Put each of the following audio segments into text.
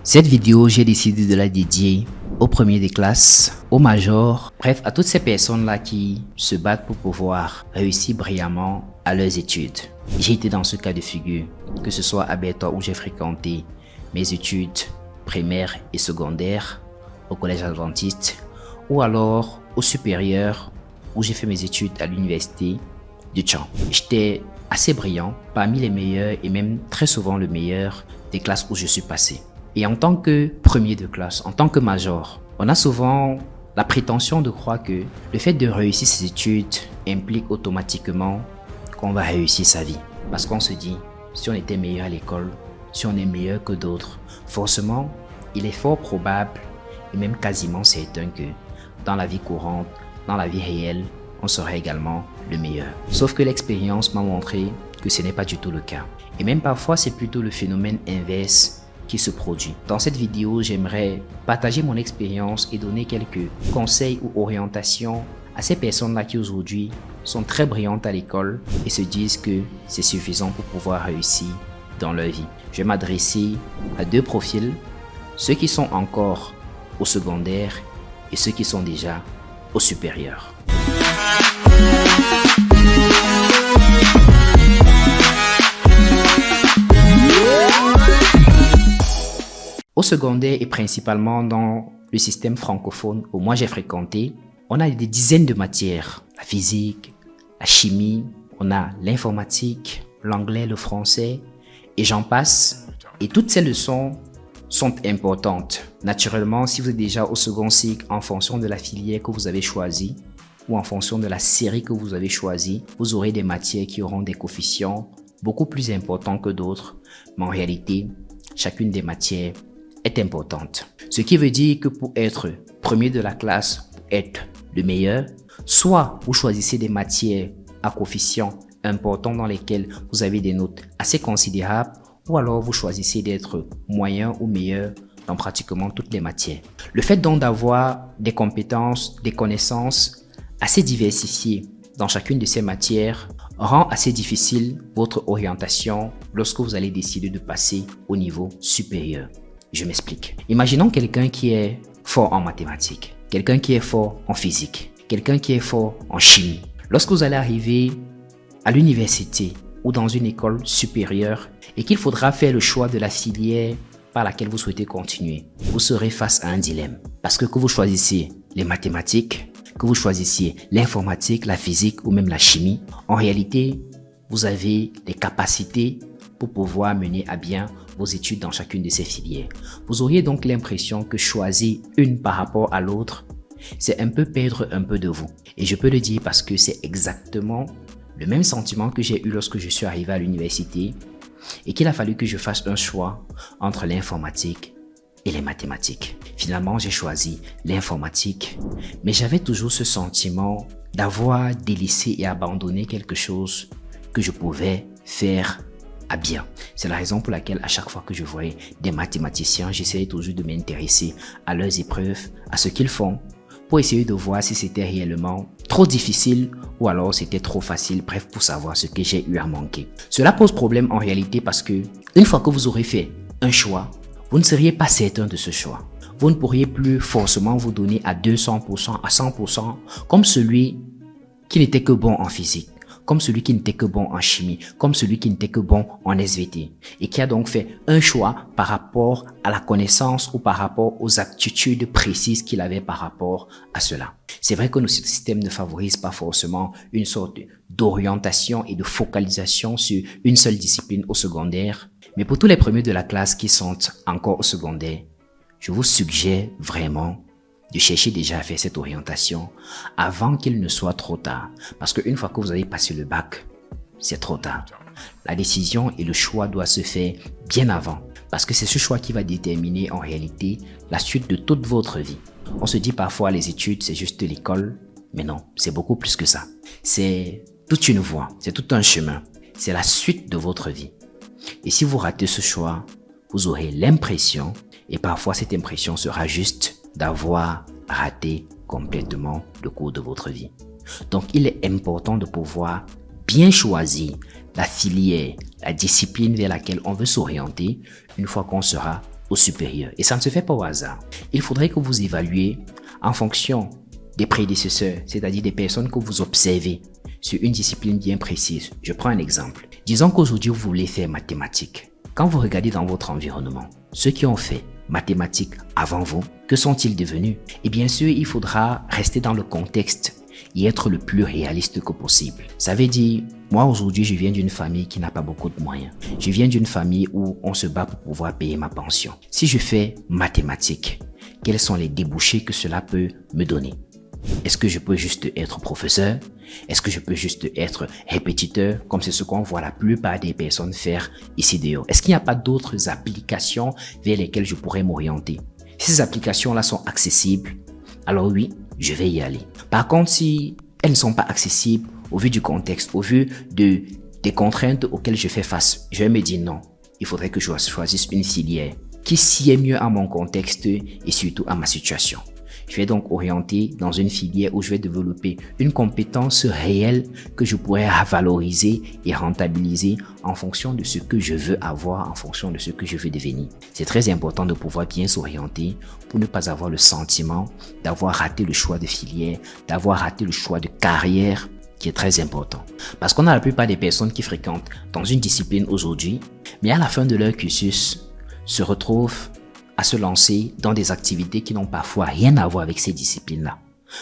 Cette vidéo, j'ai décidé de la dédier aux premiers des classes, aux majors, bref, à toutes ces personnes-là qui se battent pour pouvoir réussir brillamment à leurs études. J'ai été dans ce cas de figure, que ce soit à Berthoud où j'ai fréquenté mes études primaires et secondaires, au collège adventiste, ou alors au supérieur où j'ai fait mes études à l'université de Tchang. J'étais assez brillant, parmi les meilleurs et même très souvent le meilleur des classes où je suis passé. Et en tant que premier de classe, en tant que major, on a souvent la prétention de croire que le fait de réussir ses études implique automatiquement qu'on va réussir sa vie. Parce qu'on se dit, si on était meilleur à l'école, si on est meilleur que d'autres, forcément, il est fort probable et même quasiment certain que dans la vie courante, dans la vie réelle, on serait également le meilleur. Sauf que l'expérience m'a montré que ce n'est pas du tout le cas. Et même parfois, c'est plutôt le phénomène inverse qui se produit. Dans cette vidéo, j'aimerais partager mon expérience et donner quelques conseils ou orientations à ces personnes-là qui aujourd'hui sont très brillantes à l'école et se disent que c'est suffisant pour pouvoir réussir dans leur vie. Je vais m'adresser à deux profils, ceux qui sont encore au secondaire et ceux qui sont déjà au supérieur. Au secondaire et principalement dans le système francophone où moi j'ai fréquenté, on a des dizaines de matières. La physique, la chimie, on a l'informatique, l'anglais, le français et j'en passe. Et toutes ces leçons sont importantes. Naturellement, si vous êtes déjà au second cycle, en fonction de la filière que vous avez choisie ou en fonction de la série que vous avez choisie, vous aurez des matières qui auront des coefficients beaucoup plus importants que d'autres. Mais en réalité, chacune des matières est importante. Ce qui veut dire que pour être premier de la classe, pour être le meilleur, soit vous choisissez des matières à coefficients importants dans lesquelles vous avez des notes assez considérables, ou alors vous choisissez d'être moyen ou meilleur dans pratiquement toutes les matières. Le fait donc d'avoir des compétences, des connaissances assez diversifiées dans chacune de ces matières rend assez difficile votre orientation lorsque vous allez décider de passer au niveau supérieur. Je m'explique. Imaginons quelqu'un qui est fort en mathématiques, quelqu'un qui est fort en physique, quelqu'un qui est fort en chimie. Lorsque vous allez arriver à l'université ou dans une école supérieure et qu'il faudra faire le choix de la filière par laquelle vous souhaitez continuer, vous serez face à un dilemme. Parce que vous choisissez les mathématiques, que vous choisissiez l'informatique, la physique ou même la chimie, en réalité, vous avez les capacités pour pouvoir mener à bien vos études dans chacune de ces filières. Vous auriez donc l'impression que choisir une par rapport à l'autre, c'est un peu perdre un peu de vous. Et je peux le dire parce que c'est exactement le même sentiment que j'ai eu lorsque je suis arrivé à l'université et qu'il a fallu que je fasse un choix entre l'informatique et les mathématiques. Finalement, j'ai choisi l'informatique, mais j'avais toujours ce sentiment d'avoir délaissé et abandonné quelque chose que je pouvais faire à bien. C'est la raison pour laquelle à chaque fois que je voyais des mathématiciens, j'essayais toujours de m'intéresser à leurs épreuves, à ce qu'ils font, pour essayer de voir si c'était réellement trop difficile ou alors c'était trop facile, bref, pour savoir ce que j'ai eu à manquer. Cela pose problème en réalité parce que une fois que vous aurez fait un choix, vous ne seriez pas certain de ce choix. Vous ne pourriez plus forcément vous donner à 200%, à 100%, comme celui qui n'était que bon en physique, comme celui qui n'était que bon en chimie, comme celui qui n'était que bon en SVT et qui a donc fait un choix par rapport à la connaissance ou par rapport aux aptitudes précises qu'il avait par rapport à cela. C'est vrai que notre système ne favorise pas forcément une sorte d'orientation et de focalisation sur une seule discipline au secondaire, mais pour tous les premiers de la classe qui sont encore au secondaire, je vous suggère vraiment de chercher déjà à faire cette orientation avant qu'il ne soit trop tard. Parce qu'une fois que vous avez passé le bac, c'est trop tard. La décision et le choix doivent se faire bien avant. Parce que c'est ce choix qui va déterminer en réalité la suite de toute votre vie. On se dit parfois les études, c'est juste l'école. Mais non, c'est beaucoup plus que ça. C'est toute une voie, c'est tout un chemin. C'est la suite de votre vie. Et si vous ratez ce choix, vous aurez l'impression, et parfois cette impression sera juste, d'avoir raté complètement le cours de votre vie. Donc, il est important de pouvoir bien choisir la filière, la discipline vers laquelle on veut s'orienter une fois qu'on sera au supérieur. Et ça ne se fait pas au hasard. Il faudrait que vous évaluez en fonction des prédécesseurs, c'est-à-dire des personnes que vous observez sur une discipline bien précise. Je prends un exemple. Disons qu'aujourd'hui, vous voulez faire mathématiques. Quand vous regardez dans votre environnement, ceux qui ont fait mathématiques avant vous, que sont-ils devenus? Et bien sûr, il faudra rester dans le contexte et être le plus réaliste que possible. Ça veut dire, moi aujourd'hui, je viens d'une famille qui n'a pas beaucoup de moyens. Je viens d'une famille où on se bat pour pouvoir payer ma pension. Si je fais mathématiques, quels sont les débouchés que cela peut me donner? Est-ce que je peux juste être professeur? Est-ce que je peux juste être répétiteur, comme c'est ce qu'on voit la plupart des personnes faire ici dehors? Est-ce qu'il n'y a pas d'autres applications vers lesquelles je pourrais m'orienter? Si ces applications-là sont accessibles, alors oui, je vais y aller. Par contre, si elles ne sont pas accessibles au vu du contexte, au vu des contraintes auxquelles je fais face, je vais me dire non, il faudrait que je choisisse une filière qui sied mieux à mon contexte et surtout à ma situation. Je vais donc orienter dans une filière où je vais développer une compétence réelle que je pourrais valoriser et rentabiliser en fonction de ce que je veux avoir, en fonction de ce que je veux devenir. C'est très important de pouvoir bien s'orienter pour ne pas avoir le sentiment d'avoir raté le choix de filière, d'avoir raté le choix de carrière qui est très important. Parce qu'on a la plupart des personnes qui fréquentent dans une discipline aujourd'hui, mais à la fin de leur cursus, se retrouvent à se lancer dans des activités qui n'ont parfois rien à voir avec ces disciplines-là.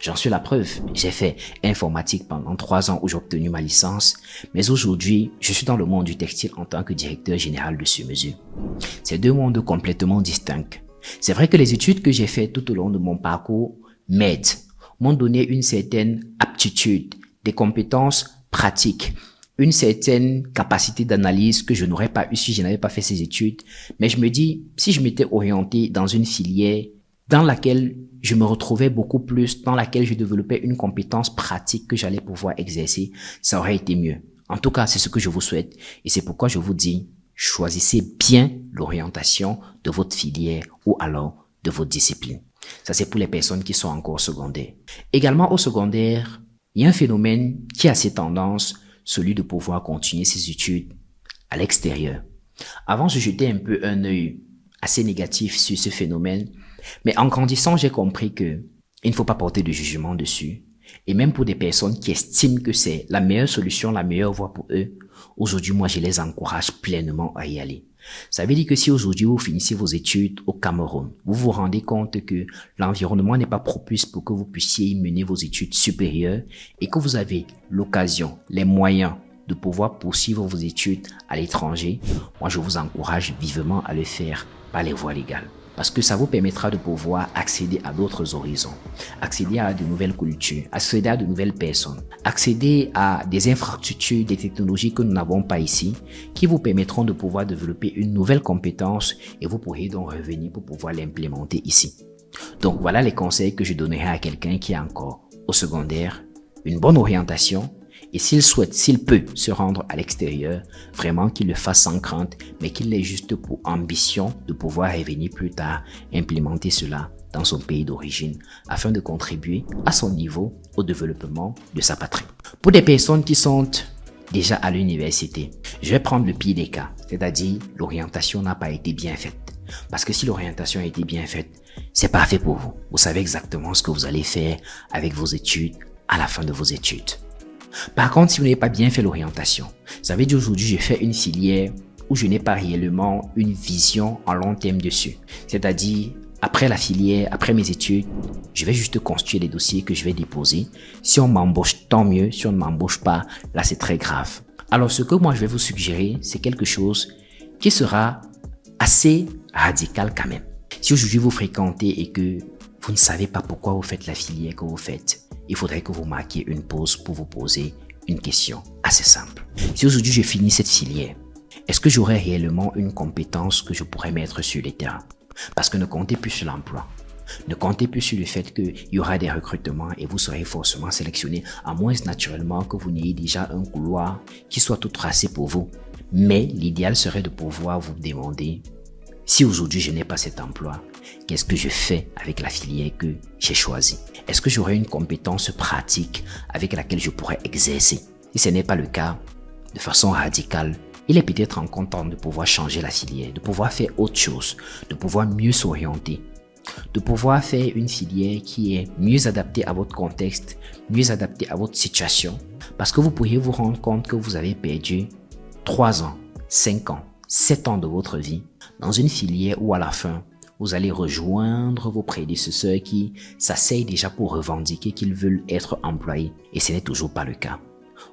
J'en suis la preuve. J'ai fait informatique pendant 3 ans où j'ai obtenu ma licence, mais aujourd'hui, je suis dans le monde du textile en tant que directeur général de sur-mesure. C'est deux mondes complètement distincts. C'est vrai que les études que j'ai faites tout au long de mon parcours m'aident, m'ont donné une certaine aptitude, des compétences pratiques, une certaine capacité d'analyse que je n'aurais pas eu si je n'avais pas fait ces études. Mais je me dis, si je m'étais orienté dans une filière dans laquelle je me retrouvais beaucoup plus, dans laquelle je développais une compétence pratique que j'allais pouvoir exercer, ça aurait été mieux. En tout cas, c'est ce que je vous souhaite. Et c'est pourquoi je vous dis, choisissez bien l'orientation de votre filière ou alors de votre discipline. Ça, c'est pour les personnes qui sont encore secondaires. Également au secondaire, il y a un phénomène qui a ces tendances, celui de pouvoir continuer ses études à l'extérieur. Avant, je jetais un peu un œil assez négatif sur ce phénomène, mais en grandissant, j'ai compris que il ne faut pas porter de jugement dessus. Et même pour des personnes qui estiment que c'est la meilleure solution, la meilleure voie pour eux, aujourd'hui, moi, je les encourage pleinement à y aller. Ça veut dire que si aujourd'hui vous finissez vos études au Cameroun, vous vous rendez compte que l'environnement n'est pas propice pour que vous puissiez y mener vos études supérieures et que vous avez l'occasion, les moyens de pouvoir poursuivre vos études à l'étranger, moi je vous encourage vivement à le faire par les voies légales. Parce que ça vous permettra de pouvoir accéder à d'autres horizons, accéder à de nouvelles cultures, accéder à de nouvelles personnes, accéder à des infrastructures, des technologies que nous n'avons pas ici, qui vous permettront de pouvoir développer une nouvelle compétence et vous pourrez donc revenir pour pouvoir l'implémenter ici. Donc voilà les conseils que je donnerai à quelqu'un qui est encore au secondaire, une bonne orientation, et s'il souhaite, s'il peut se rendre à l'extérieur, vraiment qu'il le fasse sans crainte, mais qu'il l'ait juste pour ambition de pouvoir revenir plus tard, implémenter cela dans son pays d'origine, afin de contribuer à son niveau au développement de sa patrie. Pour des personnes qui sont déjà à l'université, je vais prendre le pire des cas, c'est-à-dire l'orientation n'a pas été bien faite. Parce que si l'orientation a été bien faite, c'est parfait pour vous. Vous savez exactement ce que vous allez faire avec vos études à la fin de vos études. Par contre, si vous n'avez pas bien fait l'orientation, ça veut dire aujourd'hui je fais une filière où je n'ai pas réellement une vision en long terme dessus. C'est-à-dire, après la filière, après mes études, je vais juste construire les dossiers que je vais déposer. Si on m'embauche, tant mieux. Si on ne m'embauche pas, là c'est très grave. Alors ce que moi je vais vous suggérer, c'est quelque chose qui sera assez radical quand même. Si aujourd'hui vous fréquentez et que vous ne savez pas pourquoi vous faites la filière que vous faites, il faudrait que vous marquiez une pause pour vous poser une question assez simple. Si aujourd'hui je finis cette filière, est-ce que j'aurai réellement une compétence que je pourrais mettre sur le terrain? Parce que ne comptez plus sur l'emploi. Ne comptez plus sur le fait qu'il y aura des recrutements et vous serez forcément sélectionné, à moins naturellement que vous n'ayez déjà un couloir qui soit tout tracé pour vous. Mais l'idéal serait de pouvoir vous demander, si aujourd'hui je n'ai pas cet emploi, qu'est-ce que je fais avec la filière que j'ai choisie? Est-ce que j'aurai une compétence pratique avec laquelle je pourrais exercer? Si ce n'est pas le cas, de façon radicale, il est peut-être encore temps de pouvoir changer la filière, de pouvoir faire autre chose, de pouvoir mieux s'orienter, de pouvoir faire une filière qui est mieux adaptée à votre contexte, mieux adaptée à votre situation. Parce que vous pourriez vous rendre compte que vous avez perdu 3 ans, 5 ans, 7 ans de votre vie dans une filière où à la fin, vous allez rejoindre vos prédécesseurs qui s'asseyent déjà pour revendiquer qu'ils veulent être employés. Et ce n'est toujours pas le cas.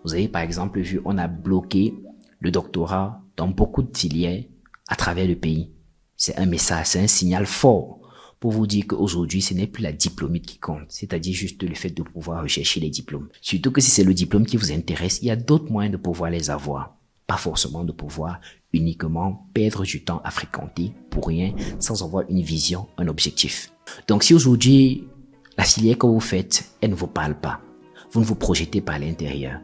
Vous avez par exemple vu, on a bloqué le doctorat dans beaucoup de filières à travers le pays. C'est un message, c'est un signal fort pour vous dire qu'aujourd'hui, ce n'est plus la diplômite qui compte, c'est-à-dire juste le fait de pouvoir rechercher les diplômes. Surtout que si c'est le diplôme qui vous intéresse, il y a d'autres moyens de pouvoir les avoir. Pas forcément de pouvoir uniquement perdre du temps à fréquenter pour rien sans avoir une vision, un objectif. Donc si aujourd'hui, la filière que vous faites, elle ne vous parle pas, vous ne vous projetez pas à l'intérieur,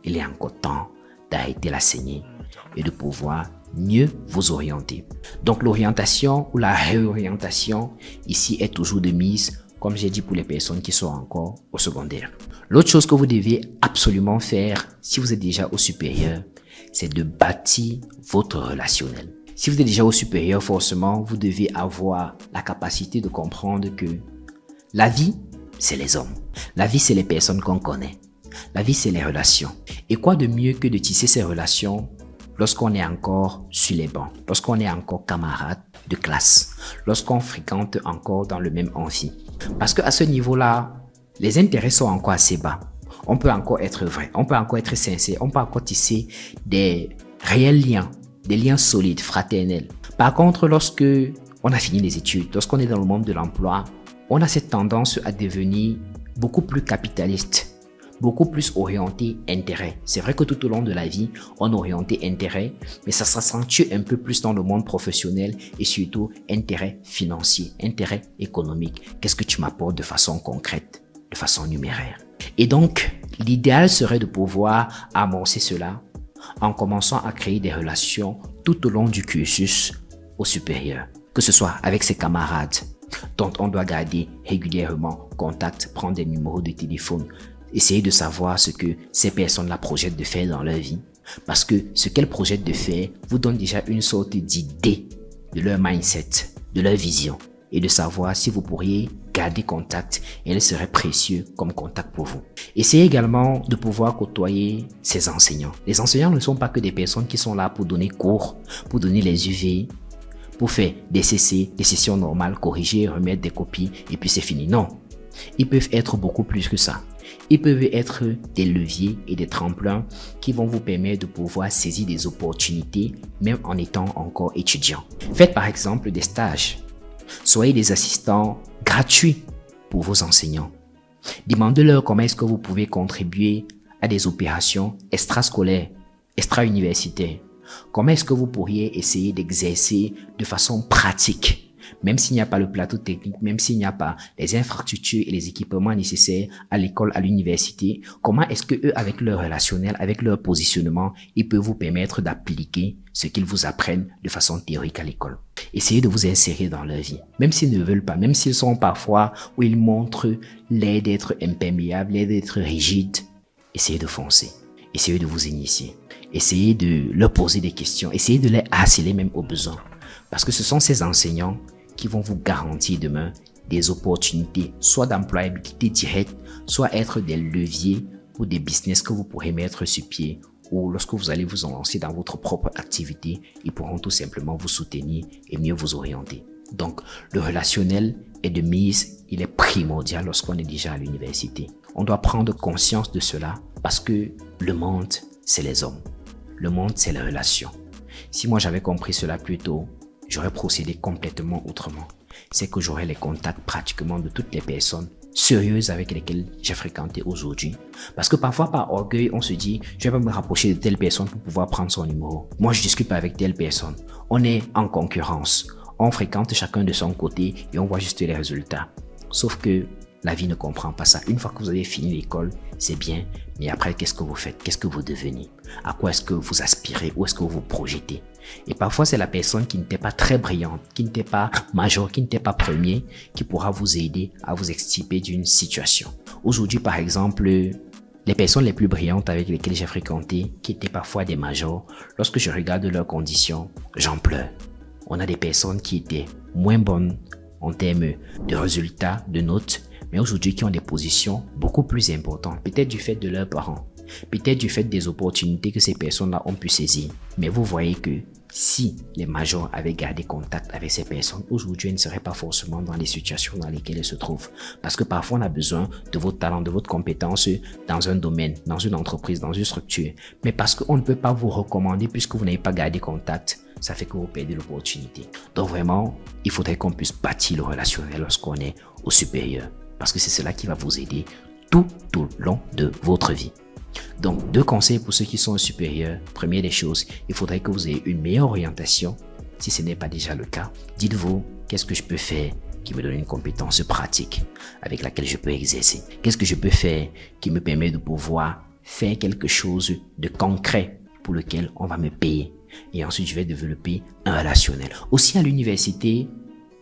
il est encore temps d'arrêter la saignée et de pouvoir mieux vous orienter. Donc l'orientation ou la réorientation ici est toujours de mise, comme j'ai dit pour les personnes qui sont encore au secondaire. L'autre chose que vous devez absolument faire si vous êtes déjà au supérieur, c'est de bâtir votre relationnel. Si vous êtes déjà au supérieur, forcément, vous devez avoir la capacité de comprendre que la vie, c'est les hommes. La vie, c'est les personnes qu'on connaît. La vie, c'est les relations. Et quoi de mieux que de tisser ces relations lorsqu'on est encore sur les bancs, lorsqu'on est encore camarade de classe, lorsqu'on fréquente encore dans le même amphi. Parce qu'à ce niveau-là, les intérêts sont encore assez bas. On peut encore être vrai, on peut encore être sincère, on peut encore tisser des réels liens, des liens solides, fraternels. Par contre, lorsque on a fini les études, lorsqu'on est dans le monde de l'emploi, on a cette tendance à devenir beaucoup plus capitaliste, beaucoup plus orienté intérêt. C'est vrai que tout au long de la vie, on est orienté intérêt, mais ça s'accentue un peu plus dans le monde professionnel et surtout intérêt financier, intérêt économique. Qu'est-ce que tu m'apportes de façon concrète, de façon numéraire? Et donc, l'idéal serait de pouvoir amorcer cela en commençant à créer des relations tout au long du cursus au supérieur, que ce soit avec ses camarades dont on doit garder régulièrement contact, prendre des numéros de téléphone, essayer de savoir ce que ces personnes-là projettent de faire dans leur vie. Parce que ce qu'elles projettent de faire vous donne déjà une sorte d'idée de leur mindset, de leur vision et de savoir si vous pourriez garder contact et elle serait précieux comme contact pour vous. Essayez également de pouvoir côtoyer ces enseignants. Les enseignants ne sont pas que des personnes qui sont là pour donner cours, pour donner les UV, pour faire des CC, des sessions normales, corriger, remettre des copies et puis c'est fini. Non, ils peuvent être beaucoup plus que ça. Ils peuvent être des leviers et des tremplins qui vont vous permettre de pouvoir saisir des opportunités même en étant encore étudiant. Faites par exemple des stages. Soyez des assistants gratuits pour vos enseignants. Demandez-leur comment est-ce que vous pouvez contribuer à des opérations extrascolaires, extra-universitaires. Comment est-ce que vous pourriez essayer d'exercer de façon pratique, même s'il n'y a pas le plateau technique, même s'il n'y a pas les infrastructures et les équipements nécessaires à l'école, à l'université, comment est-ce que eux, avec leur relationnel, avec leur positionnement, ils peuvent vous permettre d'appliquer ce qu'ils vous apprennent de façon théorique à l'école. Essayez de vous insérer dans leur vie, même s'ils ne veulent pas, même s'ils sont parfois où ils montrent l'air d'être imperméable, l'air d'être rigide. Essayez de foncer, essayez de vous initier, essayez de leur poser des questions, essayez de les harceler même au besoin. Parce que ce sont ces enseignants qui vont vous garantir demain des opportunités, soit d'employabilité directe, soit être des leviers ou des business que vous pourrez mettre sur pied, ou lorsque vous allez vous lancer dans votre propre activité, ils pourront tout simplement vous soutenir et mieux vous orienter. Donc, le relationnel est de mise, il est primordial lorsqu'on est déjà à l'université. On doit prendre conscience de cela parce que le monde, c'est les hommes. Le monde, c'est les relations. Si moi j'avais compris cela plus tôt, j'aurais procédé complètement autrement. C'est que j'aurais les contacts pratiquement de toutes les personnes sérieuses avec lesquelles j'ai fréquenté aujourd'hui. Parce que parfois, par orgueil, on se dit, je vais pas me rapprocher de telle personne pour pouvoir prendre son numéro. Moi, je discute pas avec telle personne. On est en concurrence. On fréquente chacun de son côté et on voit juste les résultats. Sauf que la vie ne comprend pas ça. Une fois que vous avez fini l'école, c'est bien. Mais après, qu'est-ce que vous faites? Qu'est-ce que vous devenez? À quoi est-ce que vous aspirez? Où est-ce que vous vous projetez? Et parfois, c'est la personne qui n'était pas très brillante, qui n'était pas major, qui n'était pas premier, qui pourra vous aider à vous extirper d'une situation. Aujourd'hui, par exemple, Les personnes les plus brillantes avec lesquelles j'ai fréquenté, qui étaient parfois des majors, lorsque je regarde leurs conditions, j'en pleure. On a des personnes qui étaient moins bonnes en termes de résultats, de notes, mais aujourd'hui qui ont des positions beaucoup plus importantes, peut-être du fait de leurs parents, peut-être du fait des opportunités que ces personnes-là ont pu saisir. Mais vous voyez que si les majors avaient gardé contact avec ces personnes, aujourd'hui, elles ne seraient pas forcément dans les situations dans lesquelles elles se trouvent. Parce que parfois, on a besoin de votre talent, de votre compétence dans un domaine, dans une entreprise, dans une structure. Mais parce qu'on ne peut pas vous recommander puisque vous n'avez pas gardé contact, ça fait que vous perdez l'opportunité. Donc vraiment, il faudrait qu'on puisse bâtir le relationnel lorsqu'on est au supérieur. Parce que c'est cela qui va vous aider tout au long de votre vie. Donc, 2 conseils pour ceux qui sont supérieurs. Première des choses, il faudrait que vous ayez une meilleure orientation. Si ce n'est pas déjà le cas, dites-vous, qu'est-ce que je peux faire qui me donne une compétence pratique avec laquelle je peux exercer? Qu'est-ce que je peux faire qui me permet de pouvoir faire quelque chose de concret pour lequel on va me payer? Et ensuite, je vais développer un relationnel. Aussi à l'université,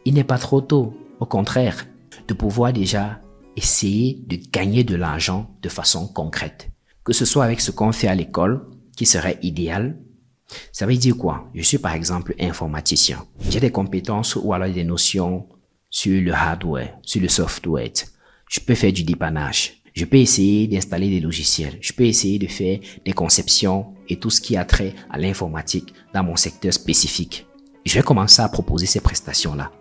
il n'est pas trop tôt. Au contraire, de pouvoir déjà essayer de gagner de l'argent de façon concrète. Que ce soit avec ce qu'on fait à l'école, qui serait idéal. Ça veut dire quoi? Je suis par exemple informaticien. J'ai des compétences ou alors des notions sur le hardware, sur le software. Je peux faire du dépannage. Je peux essayer d'installer des logiciels. Je peux essayer de faire des conceptions et tout ce qui a trait à l'informatique dans mon secteur spécifique. Je vais commencer à proposer ces prestations-là.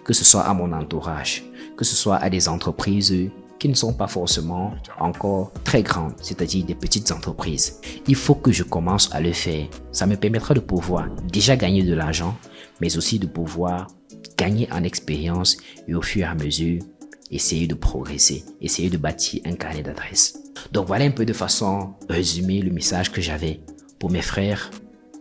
Que ce soit à mon entourage, que ce soit à des entreprises qui ne sont pas forcément encore très grandes, c'est-à-dire des petites entreprises. Il faut que je commence à le faire. Ça me permettra de pouvoir déjà gagner de l'argent, mais aussi de pouvoir gagner en expérience et au fur et à mesure, essayer de progresser, essayer de bâtir un carnet d'adresses. Donc voilà un peu de façon résumée le message que j'avais pour mes frères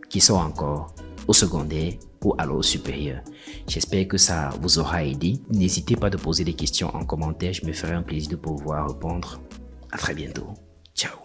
qui sont encore au secondaire ou alors au supérieur. J'espère que ça vous aura aidé. N'hésitez pas de poser des questions en commentaire. Je me ferai un plaisir de pouvoir répondre. À très bientôt. Ciao.